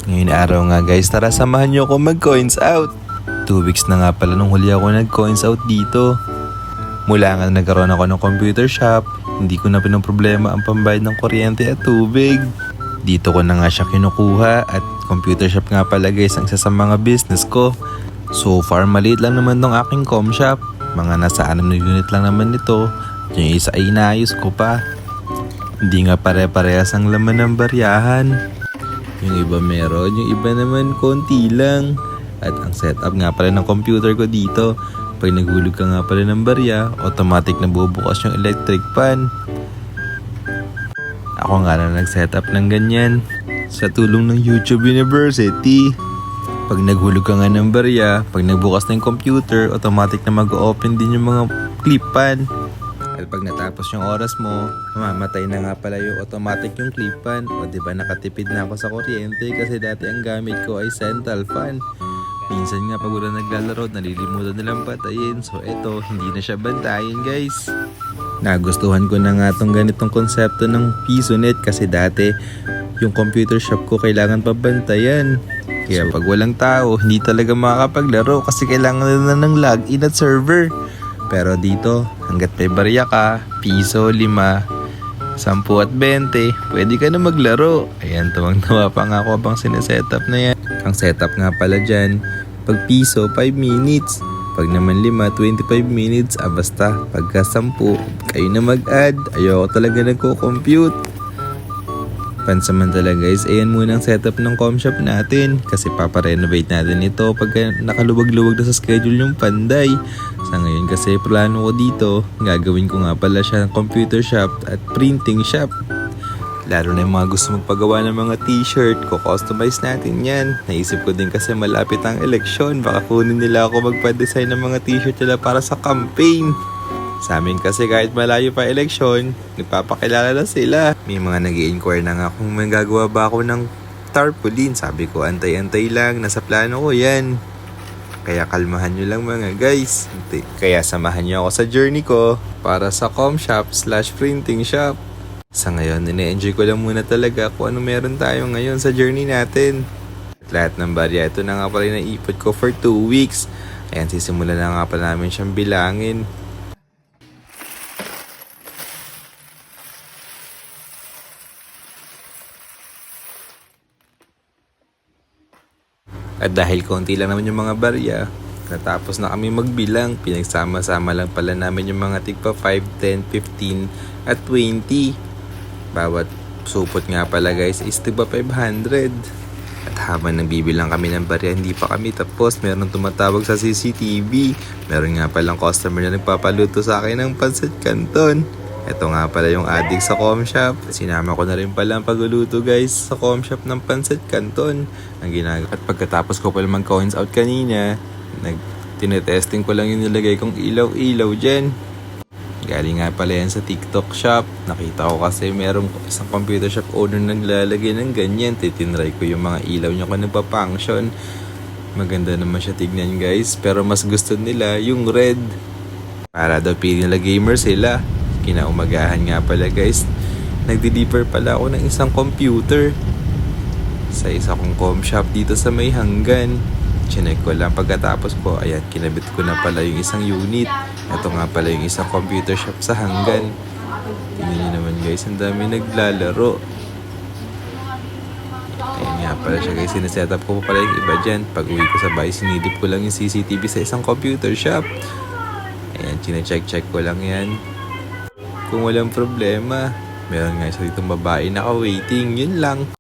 Ngayon araw nga guys, tara samahan nyo ako mag-coins out. 2 weeks na nga pala nung huli ako nag-coins out dito. Mula nga nagkaroon ako ng computer shop, hindi ko na pinoproblema ang pambayad ng kuryente at tubig. Dito ko na nga siya kinukuha at computer shop nga pala guys ang isa sa mga business ko. So far maliit lang naman tong aking com shop. Mga nasa 6 na unit lang naman ito. Yung isa ay inaayos ko pa. Hindi nga pare-parehas ang laman ng baryahan. Yung iba meron, yung iba naman konti lang. At ang setup nga pala ng computer ko dito, pag naghulog ka nga pala ng barya, automatic na bubukas yung electric fan. Ako nga na nag-setup ng ganyan sa tulong ng YouTube University. Pag naghulog ka nga ng barya, pag nagbukas na yung computer, automatic na mag-open din yung mga clip fan. At pag natapos yung oras mo, mamamatay na nga pala yung automatic yung clip fan. O diba nakatipid na ako sa kuryente kasi dati ang gamit ko ay central fan. Minsan nga pag wala naglalaro, nalilimutan nilang patayin. So eto, hindi na siya bantayin guys. Nagustuhan ko na nga tong ganitong konsepto ng PisoNet kasi dati yung computer shop ko kailangan pabantayan. Kaya pag walang tao, hindi talaga makakapaglaro kasi kailangan na ng login at server. Pero dito, hanggat may barya ka, piso, 5, 10 at 20, pwede ka na maglaro. Ayan, tuwang-tawa pa nga ako habang sinesetup na yan. Ang setup nga pala dyan, pag piso, 5 minutes. Pag naman 5, 25 minutes. Basta, pagka 10, kayo na mag-add. Ayoko talaga nagko-compute. Pansamantala guys, ayan muna ang setup ng com shop natin. Kasi paparenovate natin ito pagka nakaluwag-luwag na sa schedule yung panday. Sa ngayon kasi plano ko dito, gagawin ko nga pala siya ng computer shop at printing shop. Lalo na yung mga gusto magpagawa ng mga t-shirt, ko-customize natin yan. Naisip ko din kasi malapit ang eleksyon, baka kunin nila ako magpa-design ng mga t-shirt nila para sa campaign. Sa amin kasi kahit malayo pa eleksyon, nagpapakilala na sila. May mga nag-i-inquire na nga kung may gagawa ba ako ng tarpaulin. Sabi ko, antay-antay lang, nasa plano ko yan. Kaya kalmahan nyo lang mga guys. Kaya samahan nyo ako sa journey ko para sa com shop / printing shop. Sa ngayon, ine-enjoy ko lang muna talaga kung ano meron tayo ngayon sa journey natin. At lahat ng barya, ito na nga pala yung naipot ko for 2 weeks. Ayan, sisimulan na nga pala namin siyang bilangin. At dahil konti lang naman yung mga barya, natapos na kami magbilang, pinagsama-sama lang pala namin yung mga tigpa 5, 10, 15 at 20. Bawat supot nga pala guys is tigpa 500. At habang nagbibilang kami ng barya, hindi pa kami tapos. Meron tumatawag sa CCTV. Meron nga palang customer na nagpapaluto sa akin ng pancit canton. Ito nga pala yung addict sa com shop. Sinama ko na rin pala ang pagluluto guys sa com shop ng pancit canton. Ang ginagawa. At pagkatapos ko pala mag-coins out kanina, tinetesting ko lang yung nilagay kong ilaw-ilaw dyan. Galing nga pala yan sa TikTok shop. Nakita ko kasi merong isang computer shop owner naglalagay ng ganyan. Titinry ko yung mga ilaw niya kung nagpa-function. Maganda naman siya tignan guys. Pero mas gusto nila yung red. Para daw pili nila gamer sila. Kinaumagahan nga pala guys, nagde-deliver pala ako ng isang computer sa isa kong com shop dito sa may hanggan. Chinek ko lang pagkatapos ko, ayan, kinabit ko na pala yung isang unit. Ito nga pala yung isang computer shop sa hanggan. Tingnan nyo naman guys, ang dami naglalaro. Ayan nga pala siya guys, sinesetup ko pa pala yung iba dyan. Pag uwi ko sa bahay, sinidip ko lang yung CCTV sa isang computer shop. Ayan, chinecheck ko lang yan. Kung walang problema, meron nga isa ditong babae naka-waiting, yun lang.